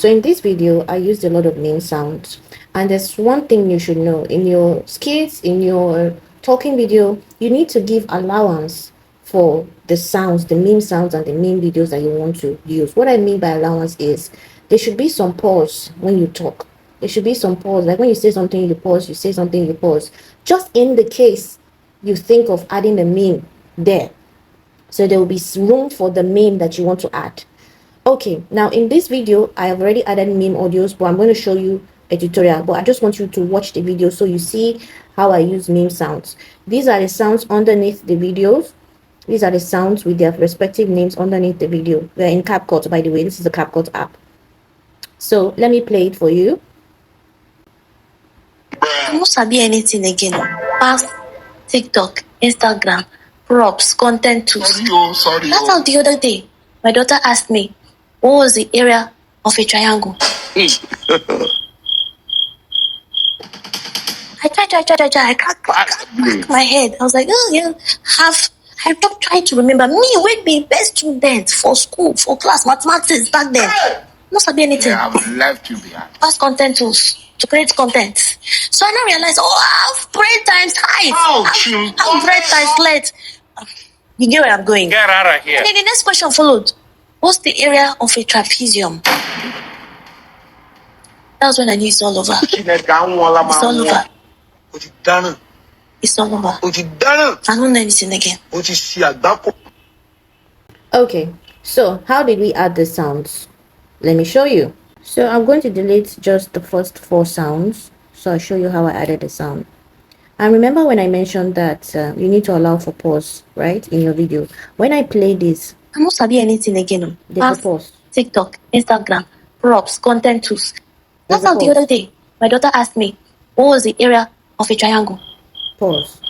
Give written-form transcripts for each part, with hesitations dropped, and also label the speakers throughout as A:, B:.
A: So in this video, I used a lot of meme sounds, and there's one thing you should know: in your skits, in your talking video, you need to give allowance for the sounds, the meme sounds and the meme videos that you want to use. What I mean by allowance is there should be some pause when you talk. There should be some pause, like when you say something you pause, you say something you pause, just in the case you think of adding a meme there, so there will be room for the meme that you want to add. Okay, now in this video I have already added meme audios, but I'm going to show you a tutorial. But I just want you to watch the video so you see how I use meme sounds. These are the sounds underneath the videos. These are the sounds with their respective names underneath the video. We're in CapCut, by the way. This is the CapCut app. So let me play it for you.
B: I don't sabi anything again. Past TikTok, Instagram, props, content tools.
C: Sorry.
B: That's how the other day my daughter asked me, what was the area of a triangle? I cracked my head. I was like, oh yeah, I kept trying to remember. Me, we'd be best student for school, for class, mathematics back then. No sabi anything.
C: Yeah, I would love to be happy.
B: Past content tools to create content. So I now realized, I've bread times height. I've bread times length. You get where I'm going?
C: Get out of here.
B: And then the next question followed. What's the area of a trapezium? That's when I knew it's all over. It's all over. It's all over. I don't know anything again.
A: Okay, so how did we add the sounds? Let me show you. So I'm going to delete just the first 4 sounds, so I'll show you how I added the sound. And remember when I mentioned that you need to allow for pause, right, in your video. When I play this,
B: I don't sabi anything again.
A: there's a pause.
B: TikTok, Instagram, props, content tools. That's
A: There's a
B: how the
A: pause.
B: other day my daughter asked me, what was the area of a triangle?
A: Pause.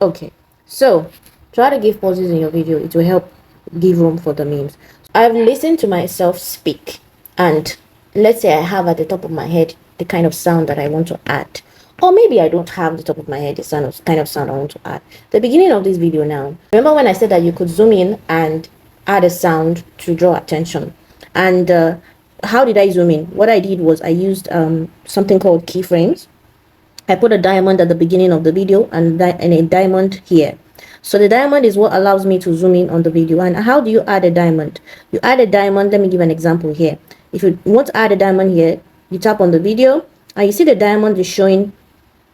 A: Okay, so try to give pauses in your video. It will help give room for the memes. I've listened to myself speak, and let's say I have at the top of my head the kind of sound that I want to add, or maybe I don't have the top of my head the kind of sound I want to add. The beginning of this video now, remember when I said that you could zoom in and add a sound to draw attention? And how did I zoom in? What I did was I used something called keyframes. I put a diamond at the beginning of the video and a diamond here. So the diamond is what allows me to zoom in on the video. And how do you add a diamond? You add a diamond. Let me give an example here. If you want to add a diamond here, you tap on the video and you see the diamond is showing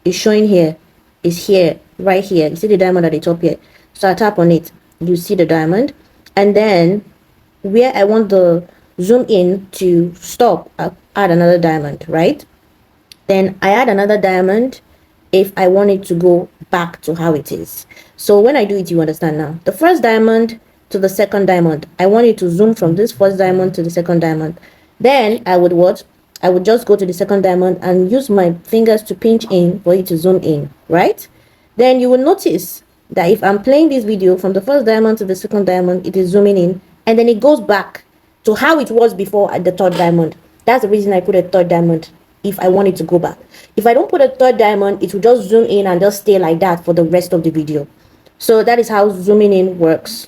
A: here, is here, right here. You see the diamond at the top here. So I tap on it. You see the diamond. And then where I want the zoom in to stop, I add another diamond, right? Then I add another diamond if I want it to go back to how it is. So when I do it, you understand now. The first diamond to the second diamond, I want it to zoom from this first diamond to the second diamond. Then I would what? I would just go to the second diamond and use my fingers to pinch in for it to zoom in, right? Then you will notice that if I'm playing this video from the first diamond to the second diamond, it is zooming in, and then it goes back to how it was before at the third diamond. That's the reason I put a third diamond, if I want it to go back. If I don't put a third diamond, it will just zoom in and just stay like that for the rest of the video. So that is how zooming in works.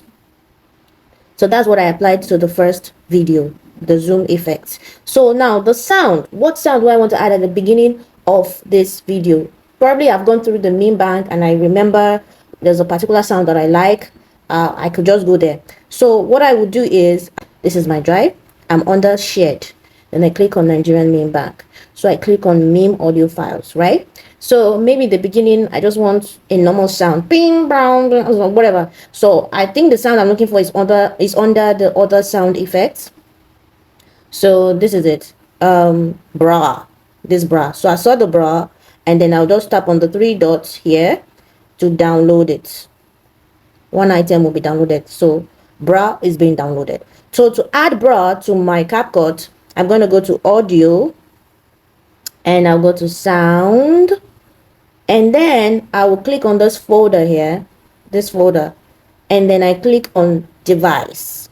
A: So that's what I applied to the first video, the zoom effect. So now the sound, what sound do I want to add at the beginning of this video? Probably I've gone through the MemeBank and I remember there's a particular sound that I like. I could just go there. So what I would do is, this is my drive. I'm under shared. Then I click on Nigerian MemeBank. So I click on meme audio files, right? So maybe the beginning, I just want a normal sound, bing, brown, whatever. So I think the sound I'm looking for is under the other sound effects. So this is it, bra, this bra. So I saw the bra, and then I'll just tap on the 3 dots here to download it. One item will be downloaded. So bra is being downloaded. So to add bra to my CapCut, I'm going to go to audio and I'll go to sound, and then I will click on this folder here, this folder, and then I click on device.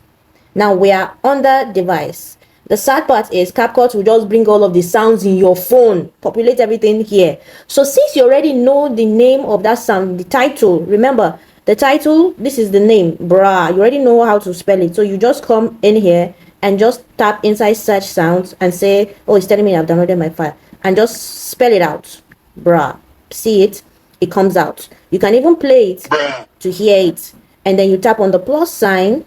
A: Now we are under device. The sad part is CapCut will just bring all of the sounds in your phone, populate everything here. So since you already know the name of that sound, the title, remember the title, this is the name, bra, you already know how to spell it. So you just come in here and just tap inside search sounds and say, oh, it's telling me I've downloaded my file, and just spell it out. Bruh. See it? It comes out. You can even play it to hear it, and then you tap on the plus sign,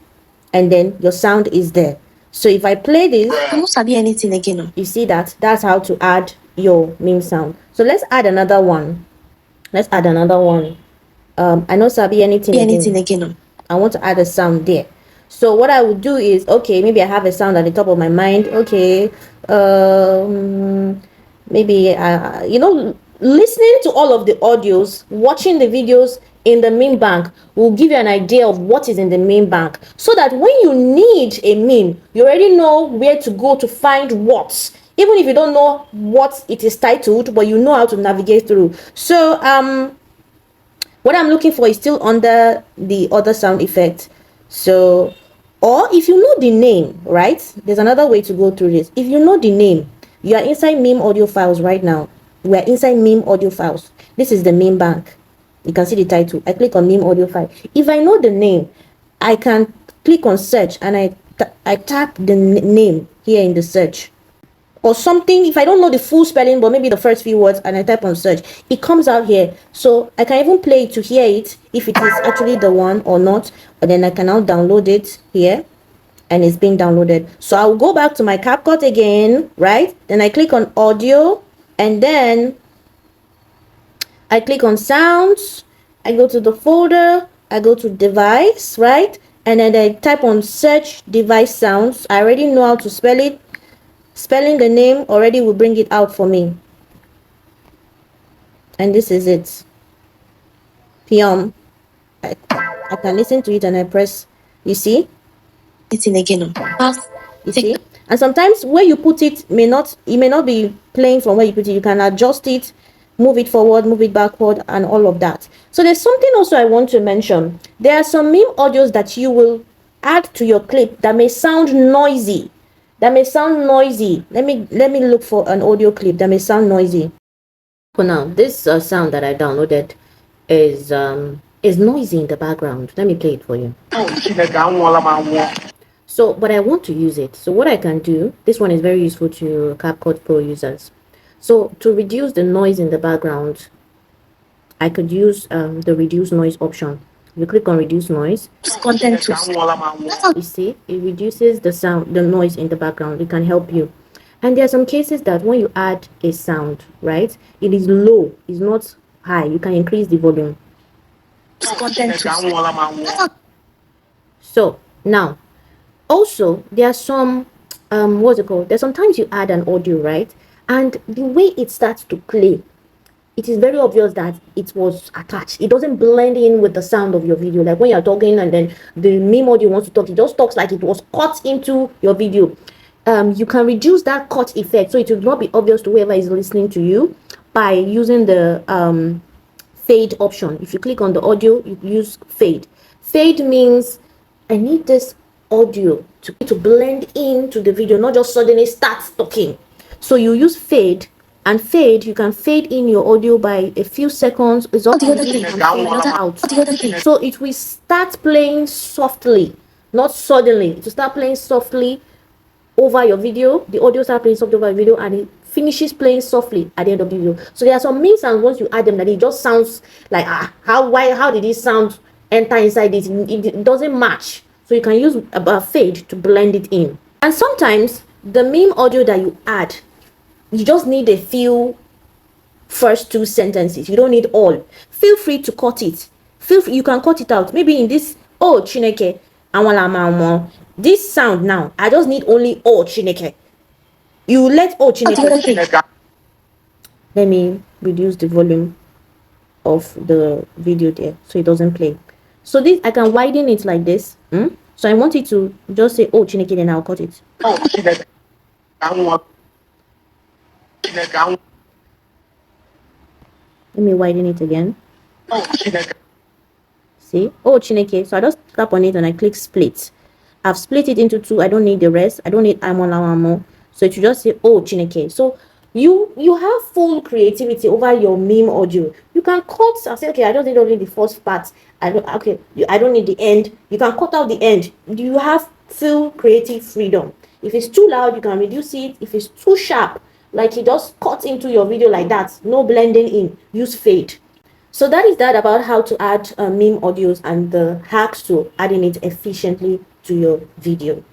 A: and then your sound is there. So if I play this,
B: I don't sabi anything again.
A: you see that? That's how to add your meme sound. So let's add another one. Let's add another one. I know sabi anything again. I want to add a sound there. So what I would do is, okay, maybe I have a sound at the top of my mind. Okay, maybe you know, listening to all of the audios, watching the videos in the MemeBank will give you an idea of what is in the MemeBank, so that when you need a meme, you already know where to go to find what, even if you don't know what it is titled, but you know how to navigate through. So what I'm looking for is still under the other sound effect. So, or if you know the name, right? There's another way to go through this. If you know the name, you are inside meme audio files right now. We are inside meme audio files. This is the MemeBank. You can see the title. I click on meme audio file. If I know the name, I can click on search, and I tap the name here in the search. Or something, if I don't know the full spelling, but maybe the first few words, and I type on search, it comes out here. So I can even play it to hear it, if it is actually the one or not. But then I can now download it here, and it's being downloaded. So I'll go back to my CapCut again, right? Then I click on audio, and then I click on sounds. I go to the folder, I go to device, right? And then I type on search device sounds. I already know how to spell it. Spelling the name already will bring it out for me. And this is it. Pium. I can listen to it, and I press. You see?
B: It's in again.
A: You see? And sometimes where you put it may not be playing from where you put it. You can adjust it, move it forward, move it backward, and all of that. So there's something also I want to mention. There are some meme audios that you will add to your clip that may sound noisy. Let me look for an audio clip that may sound noisy. For now, this sound that I downloaded is noisy in the background. Let me play it for you. So, but I want to use it. So what I can do, this one is very useful to CapCut Pro users. So to reduce the noise in the background, I could use the reduce noise option. You click on reduce noise.
B: Content.
A: You see, it reduces the noise in the background. It can help you. And there are some cases that when you add a sound, right, it is low, it's not high. You can increase the volume.
B: Content.
A: So now, also there are some what's it called? There's sometimes you add an audio, right, and the way it starts to play, it is very obvious that it was attached. It doesn't blend in with the sound of your video. Like when you're talking and then the meme audio wants to talk, it just talks like it was cut into your video. You can reduce that cut effect, so it will not be obvious to whoever is listening to you, by using the fade option. If you click on the audio, you use fade. Fade means I need this audio to blend into the video, not just suddenly start talking. So you use fade. And fade, you can fade in your audio by a few seconds. It's all out. So it will start playing softly, not suddenly. It will start playing softly over your video. The audio starts playing softly over your video, and it finishes playing softly at the end of the video. So there are some meme sounds, once you add them, that it just sounds like how did this sound enter inside it? It doesn't match. So you can use a fade to blend it in. And sometimes the meme audio that you add, you just need a few first two sentences. You don't need all. Feel free to cut it. You can cut it out. Maybe in this, oh Chineke, this sound now, I just need only oh Chineke. You let oh Chineke. Let me reduce the volume of the video there so it doesn't play. So this, I can widen it like this. So I want it to just say oh Chineke, then I'll cut it. Oh Chineke. Let me widen it again. Oh, Chineke. See? Oh, Chineke. So I just tap on it and I click split. I've split it into two. I don't need the rest. I don't need amo. So it should just say, oh, Chineke. So you have full creativity over your meme audio. You can cut and say, okay, I just need only the first part. I don't need the end. You can cut out the end. You have full creative freedom. If it's too loud, you can reduce it. If it's too sharp, like it just cuts into your video like that, no blending in, use fade. So that is that about how to add meme audios and the hacks to adding it efficiently to your video.